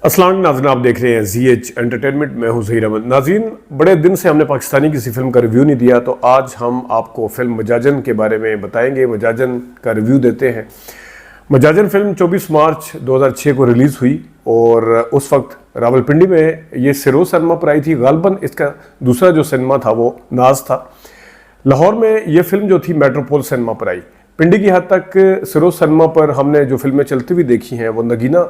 अस्सलाम नाज़रीन, आप देख रहे हैं ZH एंटरटेनमेंट। मैं हूं ज़हीर अहमद। नाज़रीन, बड़े दिन से हमने पाकिस्तानी किसी फिल्म का रिव्यू नहीं दिया, तो आज हम आपको फिल्म मजाजन के बारे में बताएंगे। मजाजन का रिव्यू देते हैं। मजाजन फिल्म 24 मार्च 2006 को रिलीज़ हुई और उस वक्त रावलपिंडी में ये सिरोज सिनेमा पर आई थी। गालबन इसका दूसरा जो सिनेमा था वो नाज था। लाहौर में ये फिल्म जो थी मेट्रोपोल सिनेमा पर आई। पिंडी की हद तक सिरोज सिनेमा पर हमने जो फिल्में चलती हुई देखी हैं वो नगीना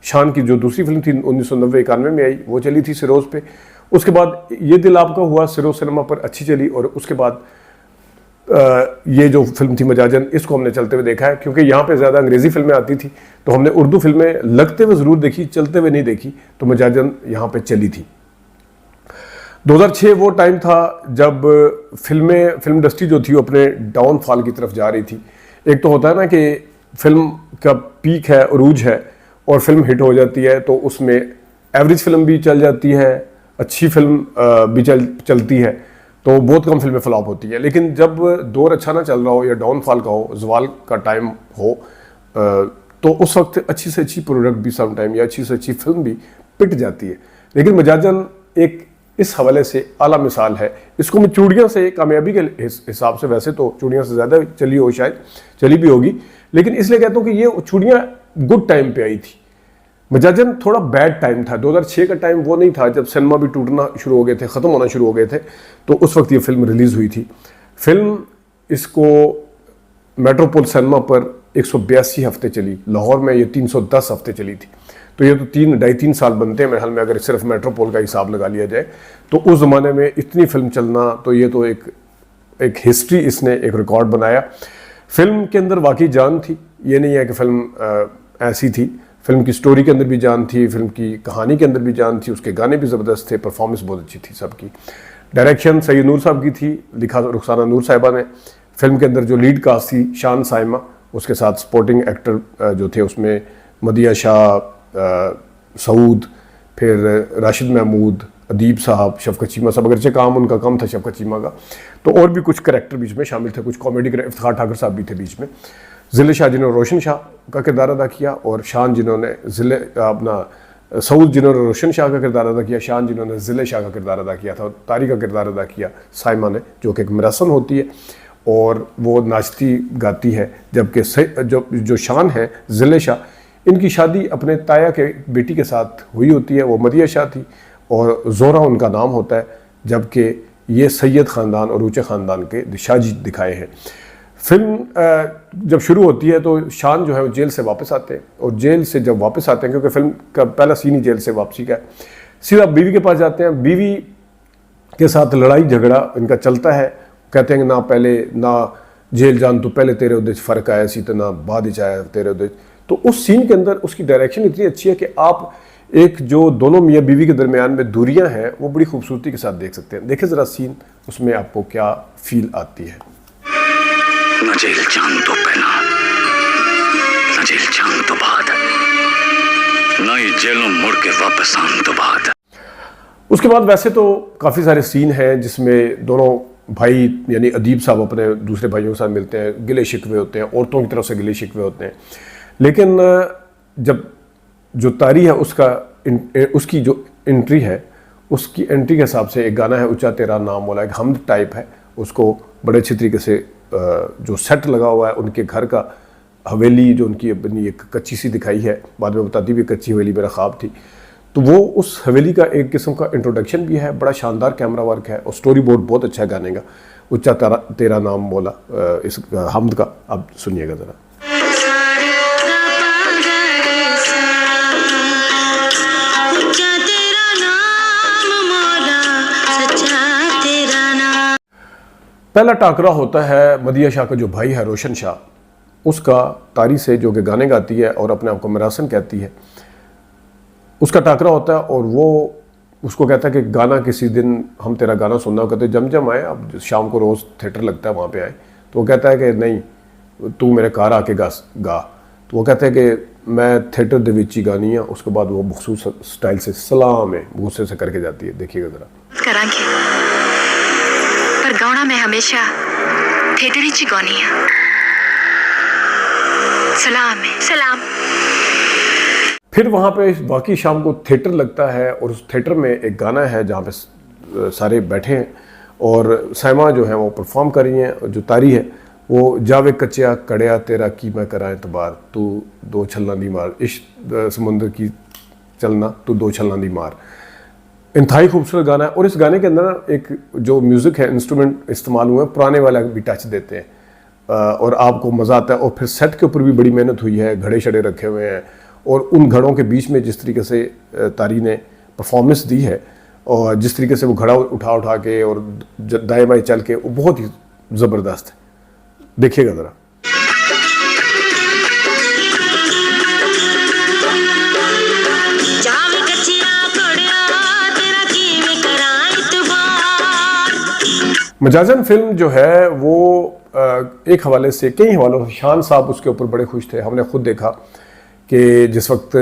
शान की जो दूसरी फिल्म थी 1990-91 में आई, वो चली थी सिरोज पे। उसके बाद ये दिल आपका हुआ सिरोज सिनेमा पर अच्छी चली और उसके बाद ये जो फिल्म थी मजाजन, इसको हमने चलते हुए देखा है। क्योंकि यहाँ पे ज़्यादा अंग्रेज़ी फिल्में आती थी तो हमने उर्दू फिल्में लगते हुए ज़रूर देखी, चलते हुए नहीं देखी, तो मजाजन यहाँ पे चली थी। 2006 वो टाइम था जब फिल्म इंडस्ट्री जो थी वो अपने डाउनफॉल की तरफ जा रही थी। एक तो होता है ना कि फिल्म का पीक है, अरूज है और फिल्म हिट हो जाती है, तो उसमें एवरेज फिल्म भी चल जाती है, अच्छी फिल्म भी चलती है, तो बहुत कम फिल्में फ्लॉप होती है। लेकिन जब दौर अच्छा ना चल रहा हो या डाउनफॉल का हो, ज़वाल का टाइम हो, तो उस वक्त अच्छी से अच्छी प्रोडक्ट भी सम टाइम या अच्छी से अच्छी फिल्म भी पिट जाती है। लेकिन मजाजन एक इस हवाले से आला मिसाल है। इसको मैं चूड़ियाँ से कामयाबी के हिसाब से, वैसे तो चूड़ियाँ से ज़्यादा चली हो, शायद चली भी होगी, लेकिन इसलिए कहता हूँ कि ये चूड़ियाँ गुड टाइम पे आई थी। मजाजन थोड़ा बैड टाइम था। 2006 का टाइम वो नहीं था जब सिनेमा भी टूटना शुरू हो गए थे, ख़त्म होना शुरू हो गए थे, तो उस वक्त ये फिल्म रिलीज़ हुई थी। फिल्म इसको मेट्रोपोल सिनेमा पर 182 हफ्ते चली, लाहौर में ये 310 हफ्ते चली थी। तो ये तो 3-2.5-3 साल बनते हैं मेरे हाल में, अगर सिर्फ मेट्रोपोल का हिसाब लगा लिया जाए। तो उस ज़माने में इतनी फिल्म चलना, तो ये तो एक हिस्ट्री, इसने एक रिकॉर्ड बनाया। फिल्म के अंदर वाकई जान थी, ये नहीं है कि फिल्म ऐसी थी। फिल्म की स्टोरी के अंदर भी जान थी, फिल्म की कहानी के अंदर भी जान थी, उसके गाने भी ज़बरदस्त थे, परफॉर्मेंस बहुत अच्छी थी सबकी। डायरेक्शन सैयद नूर साहब की थी, लिखा रुखसाना नूर साहिबा ने। फिल्म के अंदर जो लीड कास्ट थी शान साइमा, उसके साथ सपोर्टिंग एक्टर जो थे उसमें मदिया शाह, सऊद, फिर राशिद महमूद, अदीब साहब, शफकत चीमा साहब। अगरचे काम उनका कम था शफकत चीमा का, तो और भी कुछ करैक्टर बीच में शामिल थे, कुछ कॉमेडी। इफ्तिखार ठाकर साहब भी थे बीच में। ज़िले शाह जिन्होंने रोशन शाह का किरदार अदा किया, और शान जिन्होंने सऊद जिन्होंने रोशन शाह का किरदार अदा किया, शान जिन्होंने ज़िले शाह का किरदार अदा किया था, तारी का किरदार अदा किया साइमा ने, जो कि एक मरसन होती है और वो नाचती गाती है। जबकि जो शान है ज़िले शाह, इनकी शादी अपने ताया के बेटी के साथ हुई होती है, वो मदिया शाह थी और जोहरा उनका नाम होता है। जबकि ये सैयद ख़ानदान और ऊँचे ख़ानदान के शाहजी दिखाए हैं। फिल्म जब शुरू होती है तो शान जो है वो जेल से वापस आते हैं, और जेल से जब वापस आते हैं, क्योंकि फिल्म का पहला सीन ही जेल से वापसी का है, सीधा बीवी के पास जाते हैं। बीवी के साथ लड़ाई झगड़ा इनका चलता है। कहते हैं कि ना पहले ना जेल जान तो पहले तेरे उद्देश फ़र्क आया सी, तो ना बाद आया तेरे उद्देश। तो उस सीन के अंदर उसकी डायरेक्शन इतनी अच्छी है कि आप एक जो दोनों मियाँ बीवी के दरमियान में दूरियाँ हैं वो बड़ी खूबसूरती के साथ देख सकते हैं। देखें ज़रा सीन, उसमें आपको क्या फील आती है। न जेल जान तो पहला, न जेल जान तो बाद, न ही जेलों मुड़ के वापस आन तो बाद। उसके बाद वैसे तो काफ़ी सारे सीन हैं जिसमें दोनों भाई यानी अदीब साहब अपने दूसरे भाइयों के साथ मिलते हैं, गिले शिकवे होते हैं, औरतों की तरफ से गिले शिकवे होते हैं। लेकिन जब जो तारी है उसकी जो एंट्री है, उसकी एंट्री के हिसाब से एक गाना है ऊंचा तेरा नाम वाला, एक हमद टाइप है, उसको बड़े अच्छी तरीके से जो सेट लगा हुआ है उनके घर का, हवेली जो उनकी अपनी एक कच्ची सी दिखाई है, बाद में बताती भी कच्ची हवेली मेरा ख्वाब थी, तो वो उस हवेली का एक किस्म का इंट्रोडक्शन भी है। बड़ा शानदार कैमरा वर्क है और स्टोरी बोर्ड बहुत अच्छा है गाने का, ऊंचा तेरा नाम बोला, इस हमद का आप सुनिएगा ज़रा। पहला टाकरा होता है मदिया शाह का जो भाई है रोशन शाह, उसका तारी से, जो कि गाने गाती है और अपने आप को मरासन कहती है, उसका टाकरा होता है। और वो उसको कहता है कि गाना किसी दिन हम तेरा गाना सुनना। कहते जम आए, अब शाम को रोज़ थिएटर लगता है वहाँ पे आए। तो वो कहता है कि नहीं, तू मेरे घर आके गा। तो वो कहते हैं कि मैं थिएटर दे विच ही गानी है। उसके बाद वो मखसूस स्टाइल से सलाम है गुस्से से करके जाती है। देखिएगा ज़रा। पर गाना मैं हमेशा थिएटर ही गानी है। सलाम है, सलाम। फिर वहाँ पे बाकी शाम को थिएटर लगता है और उस थिएटर में एक गाना है जहाँ पे सारे बैठे हैं और साइमा जो है वो परफॉर्म कर रही हैं और जो तारी है वो जावे कच्चिया कड़िया तेरा की मैं कराए तबार तू दो छल्ला दी मार इश्क समुंदर की चलना तू दो छल्ला दी मार। इंतहाई खूबसूरत गाना है और इस गाने के अंदर एक जो म्यूज़िक है इंस्ट्रूमेंट इस्तेमाल हुए हैं पुराने वाला भी टच देते हैं और आपको मज़ा आता है। और फिर सेट के ऊपर भी बड़ी मेहनत हुई है, घड़े शड़े रखे हुए हैं और उन घड़ों के बीच में जिस तरीके से तारी ने परफॉर्मेंस दी है और जिस तरीके से वो घड़ा उठा उठा के और दाएं बाएं चल के वो बहुत ही ज़बरदस्त है, देखिएगा ज़रा। मजाजन फिल्म जो है वो एक हवाले से कई हवालों से शान साहब उसके ऊपर बड़े खुश थे। हमने खुद देखा कि जिस वक्त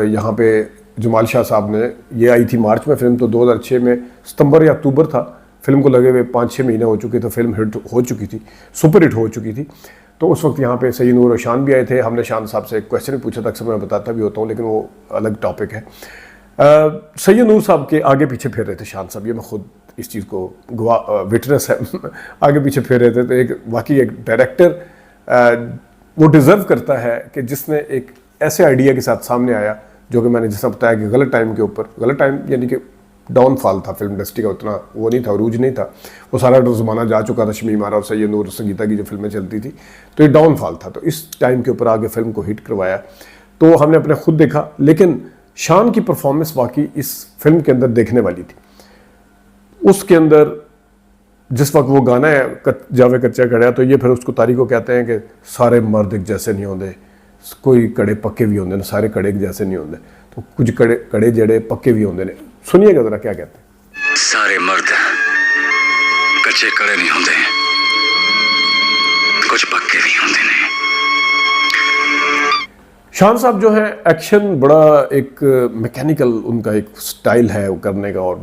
यहाँ पे जमाल शाह साहब ने ये आई थी मार्च में फिल्म, तो 2006 में सितंबर या अक्टूबर था, फिल्म को लगे हुए 5-6 महीने हो चुके थे, फिल्म हिट हो चुकी थी, सुपर हिट हो चुकी थी। तो उस वक्त यहाँ पे सैयद नूर और शान भी आए थे। हमने शान साहब से एक क्वेश्चन पूछा था, अक्सर मैं बताता भी होता हूँ लेकिन वो अलग टॉपिक है। सैयद नूर साहब के आगे पीछे फिर रहे थे शान साहब, ये मैं खुद इस चीज़ को विटनेस है आगे पीछे फिर रहे थे। तो एक वाकई एक डायरेक्टर वो डिज़र्व करता है कि जिसने एक ऐसे आइडिया के साथ सामने आया जो कि मैंने जैसा बताया कि गलत टाइम के ऊपर, गलत टाइम यानी कि डाउनफॉल था फिल्म इंडस्ट्री का, उतना वो नहीं था, अरूज नहीं था, वो सारा ज़माना जा चुका था शमी मारा और सैयद नूर संगीता की जो फिल्में चलती थी, तो ये डाउनफॉल था। तो इस टाइम के ऊपर आगे फिल्म को हिट करवाया, तो हमने अपने खुद देखा। लेकिन शान की परफॉर्मेंस वाकई इस फिल्म के अंदर देखने वाली थी। उसके अंदर जिस वक्त वो गाना है जावे कच्चा कड़िया, तो ये फिर उसको तारी को कहते हैं कि सारे मर्द एक जैसे नहीं होंगे, कोई कड़े पक्के भी होंगे, सारे कड़े एक जैसे नहीं होंगे, तो कुछ कड़े जड़े पक्के भी होंगे ने। सुनिएगा जरा क्या कहते हैं। सारे मर्द कच्चे कड़े नहीं होंगे, कुछ पक्के भी होंगे ने। शान साहब जो है एक्शन बड़ा एक मैकेनिकल उनका एक स्टाइल है वो करने का, और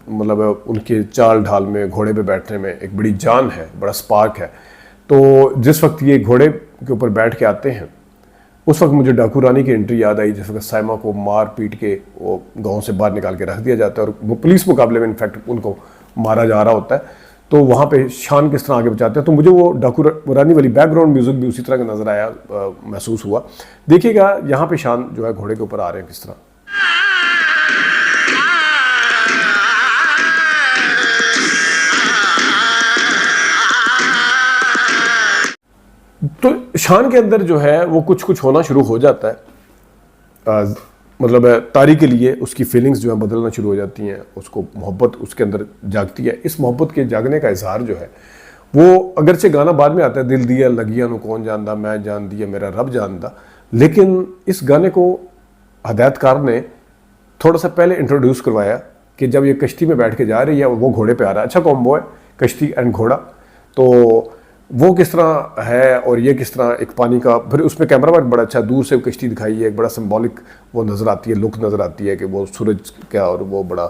मतलब उनके चाल ढाल में घोड़े पे बैठने में एक बड़ी जान है, बड़ा स्पार्क है। तो जिस वक्त ये घोड़े के ऊपर बैठ के आते हैं उस वक्त मुझे डाकू रानी की एंट्री याद आई, जिस वक्त साइमा को मार पीट के वो गांव से बाहर निकाल के रख दिया जाता है और वो पुलिस मुकाबले में इनफैक्ट उनको मारा जा रहा होता है। तो वहाँ पे शान किस तरह आगे बचाते हैं, तो मुझे वो डाकू रानी वाली बैकग्राउंड म्यूजिक भी उसी तरह का नजर आया, महसूस हुआ। देखिएगा यहाँ पे शान जो है घोड़े के ऊपर आ रहे हैं किस तरह। तो शान के अंदर जो है वो कुछ कुछ होना शुरू हो जाता है, मतलब तारी के लिए उसकी फीलिंग्स जो है बदलना शुरू हो जाती हैं, उसको मोहब्बत उसके अंदर जागती है। इस मोहब्बत के जागने का इजहार जो है वो अगरचे गाना बाद में आता है, दिल दिया लगिया नु कौन जानदा, मैं जान दिया मेरा रब जानदा, लेकिन इस गाने को हदायतकार ने थोड़ा सा पहले इंट्रोड्यूस करवाया कि जब ये कश्ती में बैठ के जा रही है और वो घोड़े पे आ रहा है। अच्छा कॉम्बो है कश्ती एंड घोड़ा, तो वो किस तरह है और ये किस तरह एक पानी का, फिर उसमें कैमरा वर्क बड़ा अच्छा, दूर से कश्ती दिखाई है, एक बड़ा सिंबॉलिक वो नज़र आती है, लुक नज़र आती है कि वो सूरज क्या, और वो बड़ा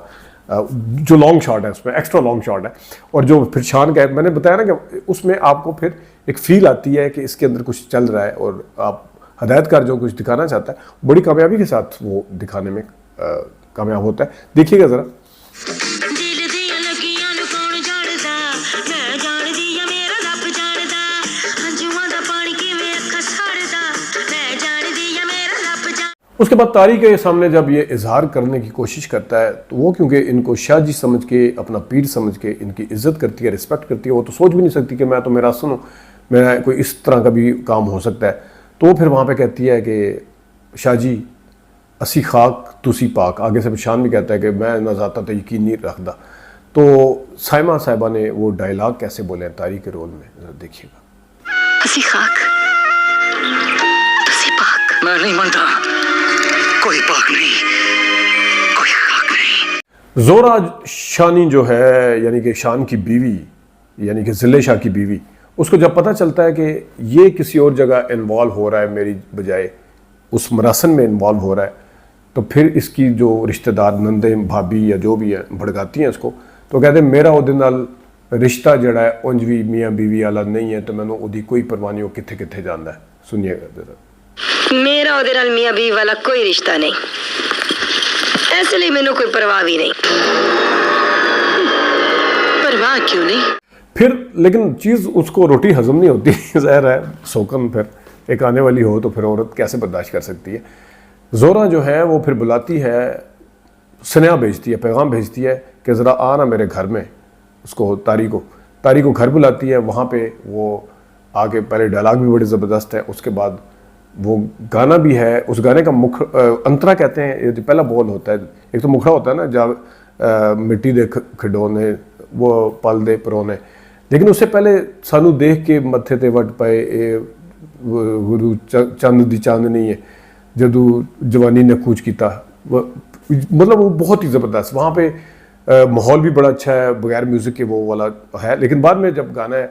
जो लॉन्ग शॉट है उसमें एक्स्ट्रा लॉन्ग शॉट है। और जो फिर शान का मैंने बताया ना कि उसमें आपको फिर एक फील आती है कि इसके अंदर कुछ चल रहा है और आप हदायतकार जो कुछ दिखाना चाहता है बड़ी कामयाबी के साथ वो दिखाने में कामयाब होता है। देखिएगा ज़रा। उसके बाद तारी के सामने जब ये इजहार करने की कोशिश करता है तो वो क्योंकि इनको शाहजी समझ के, अपना पीर समझ के इनकी इज्जत करती है, रिस्पेक्ट करती है, वो तो सोच भी नहीं सकती कि मैं तो मेरा सुनो, मैं कोई इस तरह का भी काम हो सकता है। तो वो फिर वहाँ पे कहती है कि शाहजी असी खाक तुसी पाक, आगे से शान भी कहता है कि मैं न जाता तो यकीन नहीं रखता। तो साइमा साहिबा ने वो डायलॉग कैसे बोले हैं तारी के रोल में, देखिएगा। असी खाक तुसी पाक, मैं नहीं मानता, कोई पाक नहीं, कोई खाक नहीं। जोरा शानी जो है यानी कि शान की बीवी, यानी कि जिले शाह की बीवी, उसको जब पता चलता है कि ये किसी और जगह इन्वॉल्व हो रहा है मेरी बजाय, उस मरासन में इन्वॉल्व हो रहा है, तो फिर इसकी जो रिश्तेदार नंदे भाभी या जो भी है भड़काती हैं इसको। तो कहते हैं मेरा उहदे नाल रिश्ता जड़ा है उंज भी मियाँ बीवी वाला नहीं है, तो मैंने उहदी कोई परवाह नहीं, वो किथे किथे जाता है। सुनिएगा जरा। मेरा ਉਹਦੇ ਨਾਲ ਮੀਆਂ ਬੀਵੀ ਵਾਲਾ ਕੋਈ ਰਿਸ਼ਤਾ ਨਹੀਂ, ਇਸ ਲਈ ਮੈਨੂੰ ਕੋਈ परवाह भी नहीं। परवाह क्यों नहीं? फिर लेकिन चीज़ उसको रोटी हजम नहीं होती ज़ाहिर है, सोकन फिर एक आने वाली हो तो फिर औरत कैसे बर्दाश्त कर सकती है। जोरा जो है वो फिर बुलाती है, स्नेहा भेजती है, पैगाम भेजती है कि ज़रा आना मेरे घर में, उसको तारी को घर बुलाती है। वहाँ पे वो आके पहले डायलॉग भी बड़े ज़बरदस्त है, उसके बाद वो गाना भी है। उस गाने का अंतरा कहते हैं, ये जो पहला बोल होता है, एक तो मुखड़ा होता है ना, जब मिट्टी दे खिडौने वो पल दे परोने, लेकिन उससे पहले सानू देख के मत्थे ते वट पाए गुरु चंद दी चांदनी है जदू जवानी ने कूच किया, मतलब वो बहुत ही ज़बरदस्त। वहाँ पे माहौल भी बड़ा अच्छा है, बगैर म्यूज़िक के वो वाला है। लेकिन बाद में जब गाना है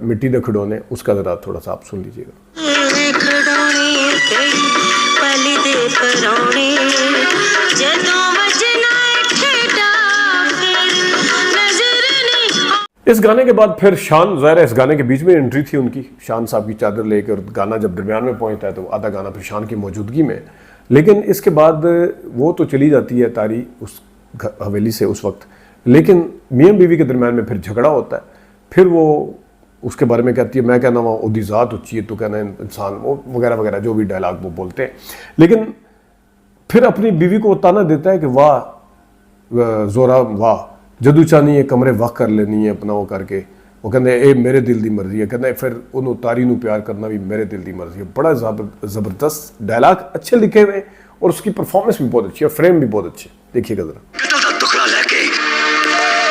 मिट्टी दे खिडौने, उसका ज़रा थोड़ा सा आप सुन लीजिएगा। इस गाने के बाद फिर शान, ज़ाहिर है इस गाने के बीच में एंट्री थी उनकी, शान साहब की चादर लेकर। गाना जब दरमियान में पहुंचता है तो आधा गाना फिर शान की मौजूदगी में। लेकिन इसके बाद वो तो चली जाती है तारी उस हवेली से उस वक्त, लेकिन मियाँ बीवी के दरमियान में फिर झगड़ा होता है। फिर वो उसके बारे में कहती है, मैं कहना वहाँ उदी ज़ात उच्ची है, तो कहना इंसान, वो वगैरह वगैरह जो भी डायलॉग वो बोलते हैं। लेकिन फिर अपनी बीवी को ताना देता है कि वाह जोरा वाह, जदू चाहनी है कमरे वक्त कर लेनी है अपना वो करके। वो कहते ए मेरे दिल की मर्जी है, कहते फिर उन्होंने तारी नू प्यार करना भी मेरे दिल की मर्जी है। बड़ा ज़बरदस्त डायलॉग, अच्छे लिखे हुए और उसकी परफॉर्मेंस भी बहुत अच्छी है, फ्रेम भी बहुत अच्छे। देखिएगा जरा। टुकड़ा लेके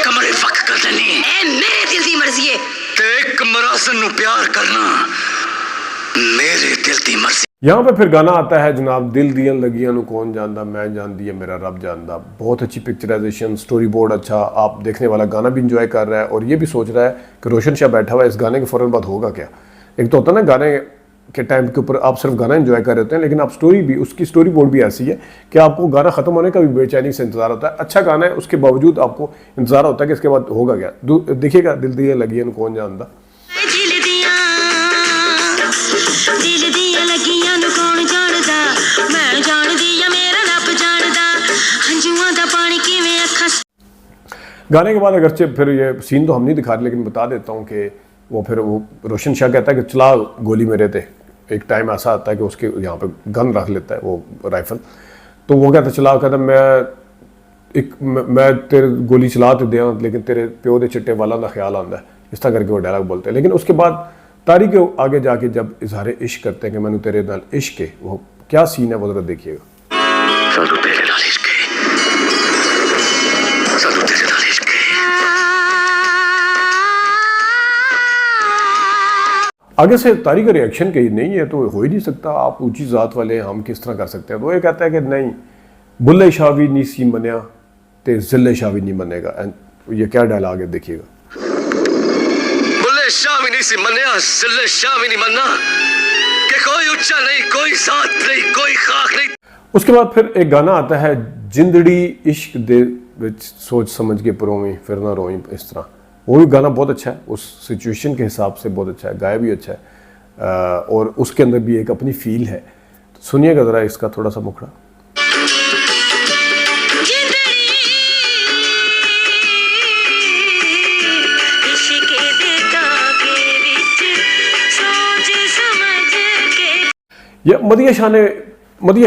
कमरे वक्त कर लेनी है मेरे दिल की मर्जी है, ते एक मरासन नू प्यार करना मेरे दिल की मर्जी। यहाँ पे फिर गाना आता है जनाब, दिल दियां लगियां नू कौन जानदा, मैं जानदी है मेरा रब जानदा। बहुत अच्छी पिक्चराइजेशन, स्टोरी बोर्ड अच्छा, आप देखने वाला गाना भी इंजॉय कर रहा है और ये भी सोच रहा है कि रोशन शाह बैठा हुआ है, इस गाने के फ़ौरन बाद होगा क्या। एक तो होता है ना गाने के टाइम के ऊपर आप सिर्फ गाना इंजॉय कर रहे होते हैं, लेकिन आप स्टोरी भी, उसकी स्टोरी बोर्ड भी ऐसी है कि आपको गाना ख़त्म होने का भी बेचैनी से इंतजार होता है। अच्छा गाना है, उसके बावजूद आपको इंतजार होता है कि इसके बाद होगा क्या। देखिएगा, दिल दियां लगियां नू कौन जानदा। गाने के बाद अगरचे फिर ये सीन तो हम नहीं दिखा रहे, लेकिन बता देता हूँ कि वो फिर वो रोशन शाह कहता है कि चला गोली मेरे थे। एक टाइम ऐसा आता है कि उसके यहाँ पे गन रख लेता है वो राइफल, तो वो कहता चला, कहता मैं तेरे गोली चला तो दिया, लेकिन तेरे प्यो दे चिट्टे वाला का ख्याल आता है, इस तरह करके वो डायलॉग बोलते हैं। लेकिन उसके बाद तारी के आगे जाके जब इजहार इश्क करते हैं कि मैंने तेरे नाल इश्क है, वो क्या सीन है वो जरा देखिएगा। आगे से तारी का रिएक्शन कहीं नहीं है तो हो ही नहीं सकता, आप ऊंची ज़ात वाले हम किस तरह कर सकते हैं। तो ये कहता है कि नहीं, बुल्ले शाह भी नहीं सी मनिया ते जिले शाह भी नहीं मनेगा। एंड ये क्या डायलॉग है देखिएगा। बुल्ले शाह भी नहीं सी मनिया, जिले शाह भी नहीं मनना, कि कोई ऊंचा नहीं, कोई ज़ात नहीं, कोई खाक नहीं। उसके बाद फिर एक गाना आता है, जिंदड़ी इश्क दे विच सोच समझ के परोवी फिर ना रोई, इस तरह। वो भी गाना बहुत अच्छा है, उस सिचुएशन के हिसाब से बहुत अच्छा है, गाया भी अच्छा है और उसके अंदर भी एक अपनी फील है। तो सुनिएगा ज़रा इसका थोड़ा सा मुखड़ा। ये मदिया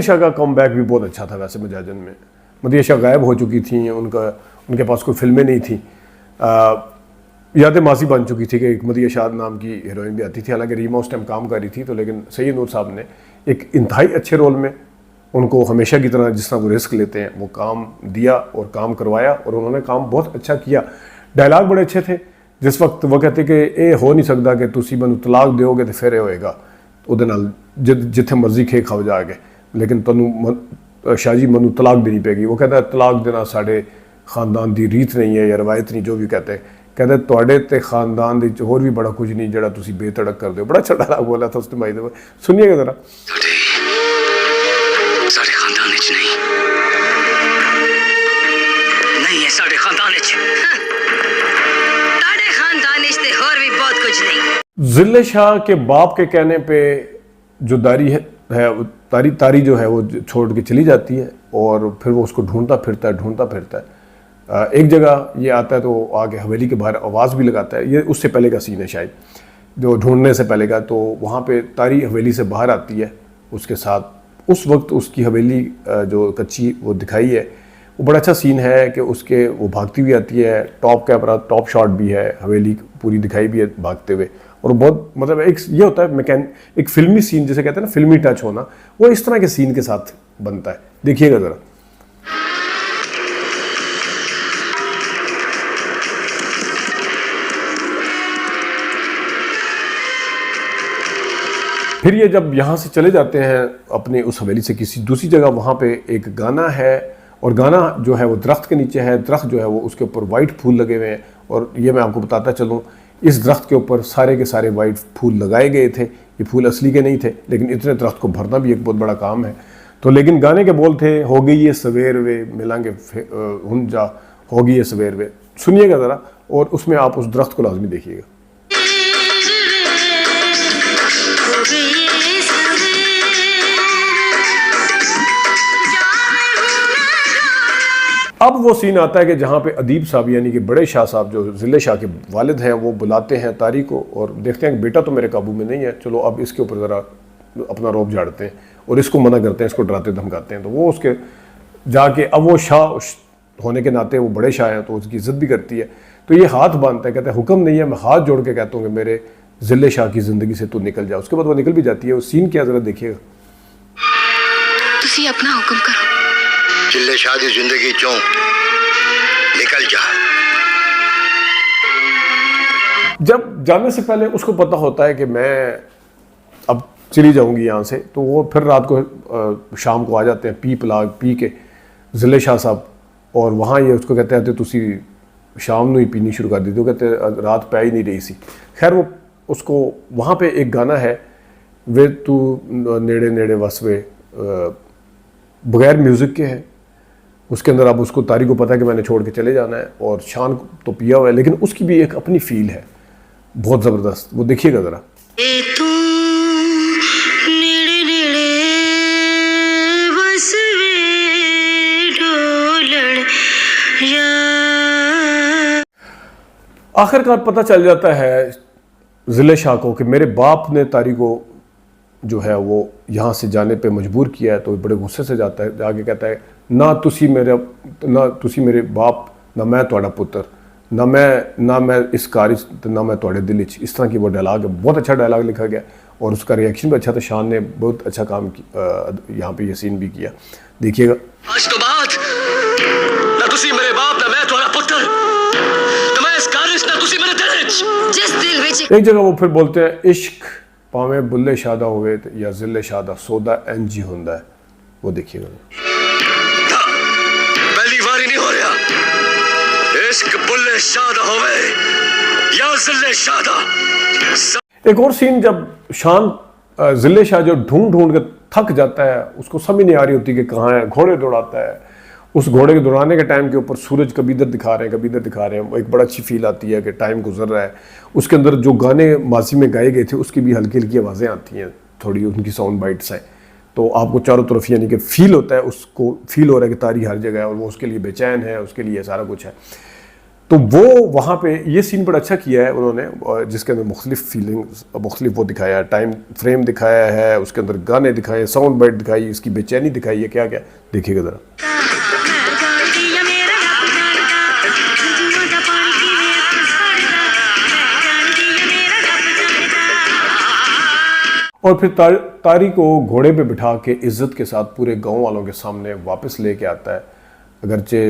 शाह का कमबैक भी बहुत अच्छा था वैसे मजाजन में। मदिया शाह गायब हो चुकी थी, उनके पास कोई फिल्में नहीं थी, यादें माजी बन चुकी थी कि एक मदिया शाह नाम की हीरोइन भी आती थी। हालांकि रीमा उस टाइम काम कर रही थी, तो लेकिन सैयद नूर साहब ने एक इंतहाई अच्छे रोल में उनको हमेशा की तरह, जिस तरह वो रिस्क लेते हैं, वो काम दिया और काम करवाया और उन्होंने काम बहुत अच्छा किया। डायलॉग बड़े अच्छे थे। जिस वक्त वो कहते कि ये हो नहीं सकता कि तुसी मैनू तलाक दोगे तो फिर ये होएगा, ਉਹਦੇ ਨਾਲ जिथे मर्जी खे खाओ जाके, लेकिन तू शाह जी मैनू तलाक देनी पेगी। वो कहता तलाक देना साढ़े खानदान की रीत नहीं है या रवायत नहीं, जो भी कहते कहते तुहाडे ते खानदान दे होर भी बड़ा कुछ नहीं जिहड़ा तुसी बेतड़क करदे हो। बड़ा अच्छा डायलॉग बोला था उसने माई दे, सुनिएगा जरा। साढ़े खानदान विच नहीं है, साढ़े खानदान विच, साढ़े खानदान विच ते होर भी बहुत कुछ नहीं। जिले शाह के बाप के कहने पे जो है तारी तारी जो है वो छोड़ के चली जाती है और फिर वो उसको ढूंढता फिरता है। एक जगह ये आता है तो आगे हवेली के बाहर आवाज़ भी लगाता है, ये उससे पहले का सीन है शायद, जो ढूंढने से पहले का। तो वहाँ पे तारी हवेली से बाहर आती है उसके साथ। उस वक्त उसकी हवेली जो कच्ची वो दिखाई है, वो बड़ा अच्छा सीन है कि उसके वो भागती हुई आती है, टॉप कैमरा टॉप शॉट भी है, हवेली पूरी दिखाई भी है भागते हुए। और बहुत मतलब एक ये होता है एक फिल्मी सीन जिसे कहते हैं ना, फिल्मी टच होना, वो इस तरह के सीन के साथ बनता है। देखिएगा ज़रा। फिर ये जब यहाँ से चले जाते हैं अपने उस हवेली से किसी दूसरी जगह, वहाँ पे एक गाना है और गाना जो है वो दरख्त के नीचे है। दरख्त जो है वो उसके ऊपर वाइट फूल लगे हुए हैं और ये मैं आपको बताता चलूँ, इस दरख्त के ऊपर सारे के सारे वाइट फूल लगाए गए थे। ये फूल असली के नहीं थे, लेकिन इतने दरख्त को भरना भी एक बहुत बड़ा काम है। तो लेकिन गाने के बोल थे, हो गई ये सवेर वे मिलांगे हुन जा, हो गई ये सवेर वे। सुनिएगा ज़रा और उसमें आप उस दरख्त को लाजमी देखिएगा। अब वो सीन आता है कि जहाँ पे अदीब साहब यानी कि बड़े शाह साहब जो ज़िले शाह के वालिद हैं, वो बुलाते हैं तारी को और देखते हैं कि बेटा तो मेरे काबू में नहीं है, चलो अब इसके ऊपर ज़रा अपना रौब झाड़ते हैं और इसको मना करते हैं, इसको डराते धमकाते हैं। तो वो उसके जाके, अब वो शाह होने के नाते वो बड़े शाह हैं तो उसकी इज्जत भी करती है। तो ये हाथ बांधता है, कहता है हुक्म नहीं है, मैं हाथ जोड़ के कहता हूँ कि मेरे ज़िले शाह की ज़िंदगी से तू निकल जा। उसके बाद वो निकल भी जाती है। वो सीन क्या ज़रा देखिएगा। तुसी अपना हुक्म करो। जिले शाह दी जिंदगी चों निकल जा। जब जाने से पहले उसको पता होता है कि मैं अब चली जाऊंगी यहाँ से, तो वो फिर रात को शाम को आ जाते हैं पी के ज़िले शाह साहब, और वहाँ ये उसको कहते हैं तुसी शाम ਨੂੰ ही पीनी शुरू कर दी थी। वो कहते रात पै ही नहीं रही सी। खैर वो उसको वहाँ पे एक गाना है, वे तू नेड़े नेड़े वसवे, बगैर म्यूज़िक के है। उसके अंदर अब उसको तारी को पता है कि मैंने छोड़ के चले जाना है और शान तो पिया हुआ है, लेकिन उसकी भी एक अपनी फील है बहुत ज़बरदस्त। वो देखिएगा ज़रा। आखिरकार पता चल जाता है ज़िले शाह को कि मेरे बाप ने तारी को जो है वो यहाँ से जाने पे मजबूर किया है। तो बड़े गुस्से से जाता है, जाके कहता है ना तुसी मेरे बाप, ना मैं तुहाड़ा पुत्र, ना मैं इस कार ना मैं तुहाड़े दिल च। इस तरह की वो डायलॉग है, बहुत अच्छा डायलॉग लिखा गया और उसका रिएक्शन भी अच्छा था। शान ने बहुत अच्छा काम यहाँ पे ये सीन भी किया। देखिएगा। आज तो बाद ना तुसी मेरे बाप, ना मैं तुहाड़ा पुत्र, ना मैं इस कार ना तुसी मेरे दिल च। जिस दिल विच एक जगह वो फिर बोलते हैं इश्क भावें बुल्ले शादा होवे या ज़िले शादा, सौदा इंज ही हुंदा है। वो देखिएगा। पहली बारी नहीं हो रहा, इश्क बुल्ले शादा होवे या ज़िले शादा। एक और सीन, जब शान ज़िले शाह जो ढूंढ के थक जाता है, उसको समझ नहीं आ रही होती कि कहाँ है, घोड़े दौड़ाता है। उस घोड़े के दौड़ाने के टाइम के ऊपर सूरज कभी इधर दिखा रहे हैं, कभी इधर दिखा रहे हैं। एक बड़ा अच्छी फील आती है कि टाइम गुजर रहा है। उसके अंदर जो गाने माजी में गाए गए थे उसकी भी हल्की हल्की आवाज़ें आती हैं, थोड़ी उनकी साउंड बाइट्स हैं। तो आपको चारों तरफ यानी कि फील होता है, उसको फील हो रहा है कि तारी हर जगह है और वो उसके लिए बेचैन है, उसके लिए सारा कुछ है। तो वो वहाँ पे ये सीन बड़ा अच्छा किया है उन्होंने, जिसके अंदर मुख्तलिफ फीलिंग्स, मुख्तलिफ वो दिखाया है, टाइम फ्रेम दिखाया है, उसके अंदर गाने दिखाए, साउंड बाइट दिखाई, इसकी बेचैनी दिखाई है, क्या क्या देखिएगा ज़रा। और फिर तारी को घोड़े पे बिठा के इज्जत के साथ पूरे गांव वालों के सामने वापस लेके आता है। अगरचे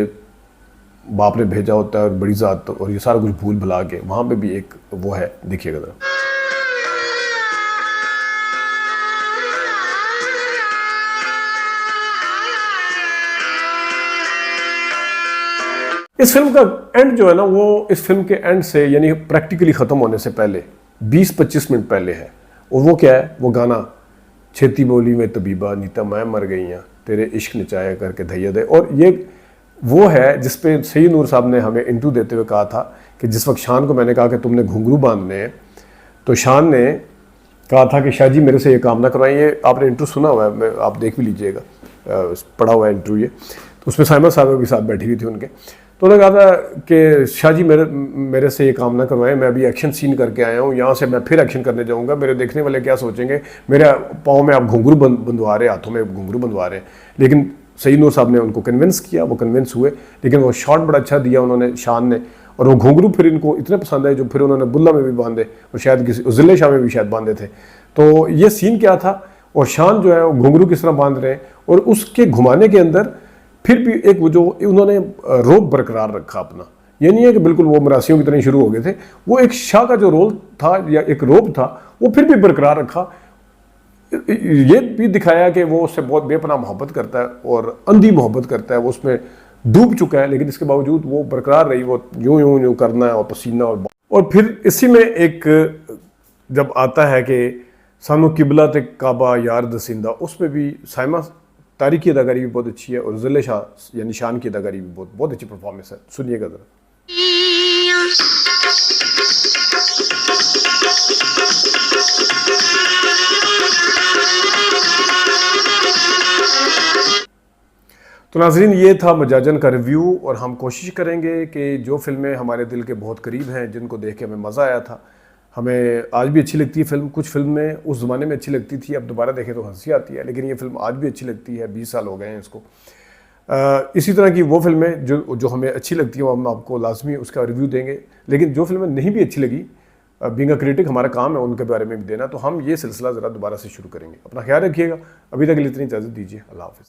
बाप ने भेजा होता है और बड़ी ज़ात, और ये सारा कुछ भूल भुला के वहाँ पे भी एक वो है, देखिएगा ज़रा। इस फिल्म का एंड जो है ना, वो इस फिल्म के एंड से यानी प्रैक्टिकली ख़त्म होने से पहले 20-25 मिनट पहले है। और वो क्या है, वो गाना छेती बोली में तबीबा नीता मैं मर गई हैं तेरे इश्क नचाया करके धैया दे। और ये वो है जिस पे सईद नूर साहब ने हमें इंटू देते हुए कहा था कि जिस वक्त शान को मैंने कहा कि तुमने घुंघरू बांधने हैं, तो शान ने कहा था कि शाह जी मेरे से ये काम ना करवाएं। ये आपने इंटरव्यू सुना हुआ है, आप देख भी लीजिएगा, पढ़ा हुआ है इंटरव्यू ये। तो उसमें साइमा साहब भी साथ बैठी हुई थी उनके, तो उन्होंने कहा था कि शाह जी मेरे से ये काम ना करवाएं, मैं अभी एक्शन सीन करके आया हूँ, यहाँ से मैं फिर एक्शन करने जाऊँगा, मेरे देखने वाले क्या सोचेंगे, मेरे पाँव में आप घुंघरू बंधवा रहे, हाथों में घुंघरू बंधवा रहे हैं। लेकिन सईद नूर साहब ने उनको कन्विंस किया, वो कन्विंस हुए, लेकिन वो शॉट बड़ा अच्छा दिया उन्होंने, शान ने, और वो घुंघरू फिर इनको इतने पसंद आए जो फिर उन्होंने बुल्ला में भी बांधे और शायद किसी ज़िले शाह में भी शायद बांधे थे। तो ये सीन क्या था, और शान जो है वो घुंघरू किस तरह बांध रहे हैं, और उसके घुमाने के अंदर फिर भी एक वो जो उन्होंने रोप बरकरार रखा अपना। ये नहीं है कि बिल्कुल वो मरासियों की तरह शुरू हो गए थे, वो एक शाह का जो रोल था या एक रोप था वो फिर भी बरकरार रखा। ये भी दिखाया कि वो उससे बहुत बेपनाह मोहब्बत करता है और अंधी मोहब्बत करता है, वो उसमें डूब चुका है, लेकिन इसके बावजूद वो बरकरार रही, वो यूं यूं यूं करना है और पसीना और फिर इसी में एक जब आता है कि सानू किबला ते काबा यार दसिंदा, उसमें भी साइमा तारिक की अदाकारी भी बहुत अच्छी है और ज़िले शाह यानी शान की अदाकारी भी बहुत अच्छी परफॉर्मेंस है। सुनिएगा ज़रा। तो नाज़रीन, ये था मजाजन का रिव्यू, और हम कोशिश करेंगे कि जो फिल्में हमारे दिल के बहुत करीब हैं, जिनको देख के हमें मज़ा आया था, हमें आज भी अच्छी लगती है फिल्म, कुछ फिल्में उस ज़माने में अच्छी लगती थी, अब दोबारा देखें तो हंसी आती है, लेकिन ये फिल्म आज भी अच्छी लगती है, 20 साल हो गए हैं इसको। इसी तरह की वो फिल्में जो हमें अच्छी लगती हैं, हम आपको लाजमी उसका रिव्यू देंगे, लेकिन जो फिल्में नहीं भी अच्छी लगी, बीइंग अ क्रिटिक हमारा काम है उनके बारे में भी देना, तो हम ये सिलसिला ज़रा दोबारा से शुरू करेंगे। अपना ख्याल रखिएगा, अभी तक के लिए इतनी इजाज़त दीजिए, अल्लाह हाफ़िज़।